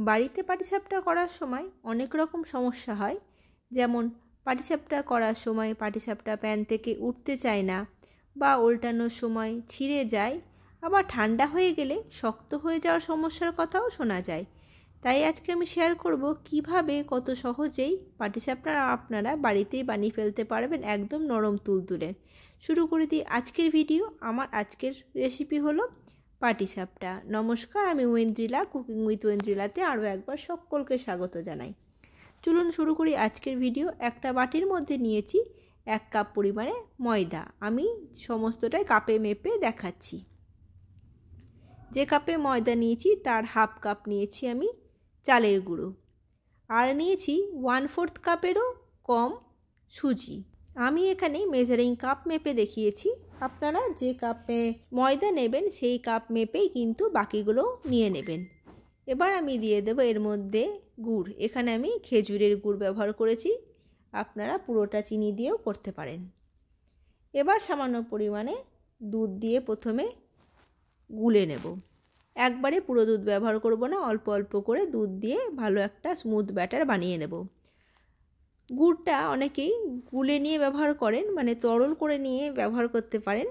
বাড়িতে পাটিসাপটা করার সময় অনেক রকম সমস্যা হয়, যেমন পাটিসাপটা করার সময় পাটিসাপটা প্যান থেকে উঠতে চায় না বা উল্টানোর সময় ছিঁড়ে যায়, আবার ঠান্ডা হয়ে গেলে শক্ত হয়ে যাওয়ার সমস্যার কথাও শোনা যায়। তাই আজকে আমি শেয়ার করব কিভাবে কত সহজেই পাটিসাপটা আপনারা বাড়িতেই বানিয়ে ফেলতে পারবেন একদম নরম তুলতুলে। শুরু করে দিই আজকের ভিডিও। আমার আজকের রেসিপি হলো পাটিসাপটা। নমস্কার, আমি ঐন্দ্রিলা, কুকিং উইথ ঐন্দ্রিলাতে আরও একবার সকলকে স্বাগত জানাই। চলুন শুরু করি আজকের ভিডিও। একটা বাটির মধ্যে নিয়েছি 1 কাপ পরিমাণে ময়দা। আমি সমস্তটাই কাপে মেপে দেখাচ্ছি। যে কাপে ময়দা নিয়েছি তার হাফ কাপ নিয়েছি আমি চালের গুঁড়ো, আর নিয়েছি 1/4 কাপেরও কম সুজি। আমি এখানে মেজারিং কাপ মেপে দেখিয়েছি, আপনারা যে কাপে ময়দা নেবেন সেই কাপ মেপেই কিন্তু বাকিগুলো নিয়ে নেবেন। এবার আমি দিয়ে দেব এর মধ্যে গুড়। এখানে আমি খেজুরের গুড় ব্যবহার করেছি, আপনারা পুরোটা চিনি দিয়েও করতে পারেন। এবার সামান্য পরিমাণে দুধ দিয়ে প্রথমে গুলে নেব। একবারে পুরো দুধ ব্যবহার করব না, অল্প অল্প করে দুধ দিয়ে ভালো একটা স্মুথ ব্যাটার বানিয়ে নেব। গুড়টা অনেকেই গুলে নিয়ে ব্যবহার করেন, মানে তরল করে নিয়ে ব্যবহার করতে পারেন,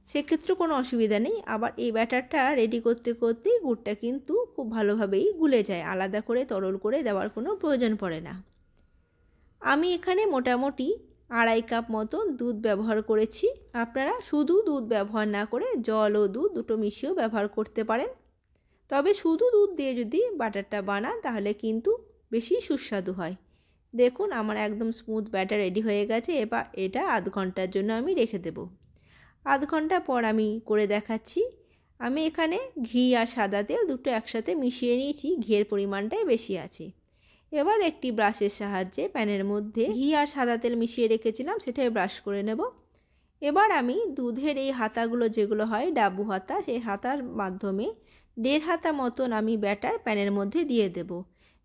সেক্ষেত্রে কোনো অসুবিধা নেই। আবার এই ব্যাটারটা রেডি করতে করতেই গুড়টা কিন্তু খুব ভালোভাবেই গুলে যায়, আলাদা করে তরল করে দেওয়ার কোনো প্রয়োজন পড়ে না। আমি এখানে মোটামুটি 2.5 কাপ মতো দুধ ব্যবহার করেছি। আপনারা শুধু দুধ ব্যবহার না করে জল ও দুধ দুটো মিশিয়েও ব্যবহার করতে পারেন, তবে শুধু দুধ দিয়ে যদি বাটারটা বানান তাহলে কিন্তু বেশি সুস্বাদু হয়। দেখুন আমার একদম স্মুথ ব্যাটার রেডি হয়ে গেছে। এবার এটা আধ ঘন্টার জন্য আমি রেখে দেব। আধ ঘন্টা পর আমি করে দেখাচ্ছি। আমি এখানে ঘি আর সাদা তেল দুটো একসাথে মিশিয়ে নিয়েছি, ঘিয়ের পরিমাণটাই বেশি আছে। এবার একটি ব্রাশের সাহায্যে প্যানের মধ্যে ঘি আর সাদা তেল মিশিয়ে রেখেছিলাম সেটাই ব্রাশ করে নেব। এবার আমি দুধের এই হাতাগুলো যেগুলো হয় ডাবু হাতা, সেই হাতার মাধ্যমে 1.5 হাতা মতন আমি ব্যাটার প্যানের মধ্যে দিয়ে দেব।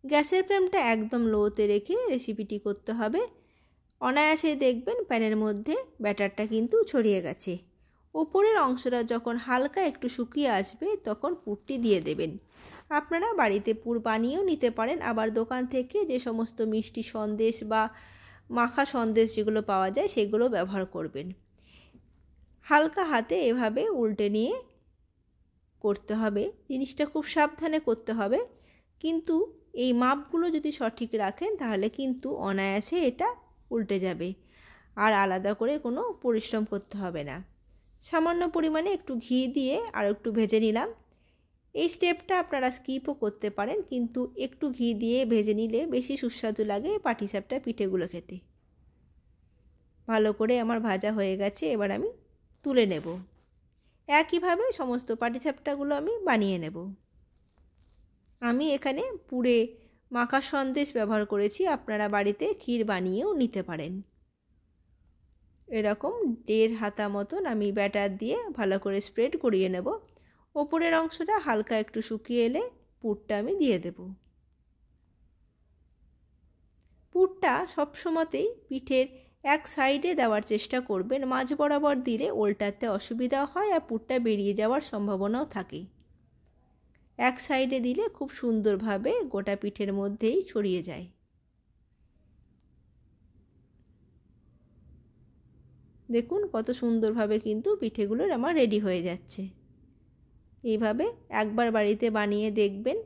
গ্যাসের ফ্লেমটা একদম লোতে রেখে রেসিপিটি করতে হবে। অনায়াসে দেখবেন প্যানের মধ্যে ব্যাটারটা কিন্তু ছড়িয়ে গেছে। ওপরের অংশটা যখন হালকা একটু শুকিয়ে আসবে তখন পুরটি দিয়ে দেবেন। আপনারা বাড়িতে পুর বানিয়েও নিতে পারেন, আবার দোকান থেকে যে সমস্ত মিষ্টি সন্দেশ বা মাখা সন্দেশ যেগুলো পাওয়া যায় সেগুলো ব্যবহার করবেন। হালকা হাতে এভাবে উল্টে নিয়ে করতে হবে। জিনিসটা খুব সাবধানে করতে হবে, কিন্তু এই মাপগুলো যদি সঠিক রাখেন তাহলে কিন্তু অনায়াসে এটা উল্টে যাবে, আর আলাদা করে কোনো পরিশ্রম করতে হবে না। সামান্য পরিমাণে একটু ঘি দিয়ে আর একটু ভেজে নিলাম। এই স্টেপটা আপনারা স্কিপও করতে পারেন, কিন্তু একটু ঘি দিয়ে ভেজে নিলে বেশি সুস্বাদু লাগে পাটিসাপটা পিঠেগুলো খেতে। ভালো করে আমার ভাজা হয়ে গেছে, এবার আমি তুলে নেব। একইভাবে সমস্ত পাটিসাপটাগুলো আমি বানিয়ে নেব। আমি এখানে পুরে মাখা সন্দেশ ব্যবহার করেছি, আপনারা বাড়িতে ক্ষীর বানিয়েও নিতে পারেন। এরকম 1.5 হাতা মতন আমি ব্যাটার দিয়ে ভালো করে স্প্রেড করিয়ে নেব। ওপরের অংশটা হালকা একটু শুকিয়ে এলে পুরটা আমি দিয়ে দেব। পুরটা সবসময়তেই পিঠের এক সাইডে দেওয়ার চেষ্টা করবেন, মাঝ বরাবর দিলে উল্টাতে অসুবিধা হয় আর পুরটা বেরিয়ে যাওয়ার সম্ভাবনাও থাকে। এক সাইডে দিলে খুব সুন্দরভাবে গোটা পিঠের মধ্যেই ছড়িয়ে যায়। দেখুন কত সুন্দরভাবে কিন্তু পিঠেগুলোর আমার রেডি হয়ে যাচ্ছে। এইভাবে একবার বাড়িতে বানিয়ে দেখবেন,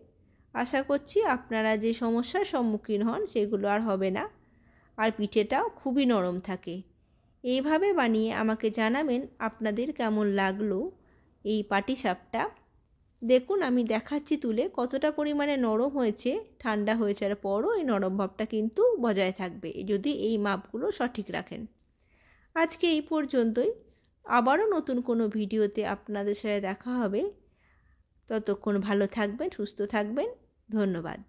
আশা করছি আপনারা যে সমস্যার সম্মুখীন হন সেগুলো আর হবে না, আর পিঠেটাও খুবই নরম থাকে। এইভাবে বানিয়ে আমাকে জানাবেন আপনাদের কেমন লাগলো এই পাটিসাপটা। দেখুন আমি দেখাচ্ছি তুলে কতটা পরিমাণে নরম হয়েছে। ঠান্ডা হয়ে যাওয়ার পরও এই নরম ভাবটা কিন্তু বজায় থাকবে যদি এই মাপগুলো সঠিক রাখেন। আজকে এই পর্যন্তই, আবারও নতুন কোনো ভিডিওতে আপনাদের সাথে দেখা হবে। ততক্ষণ ভালো থাকবেন, সুস্থ থাকবেন। ধন্যবাদ।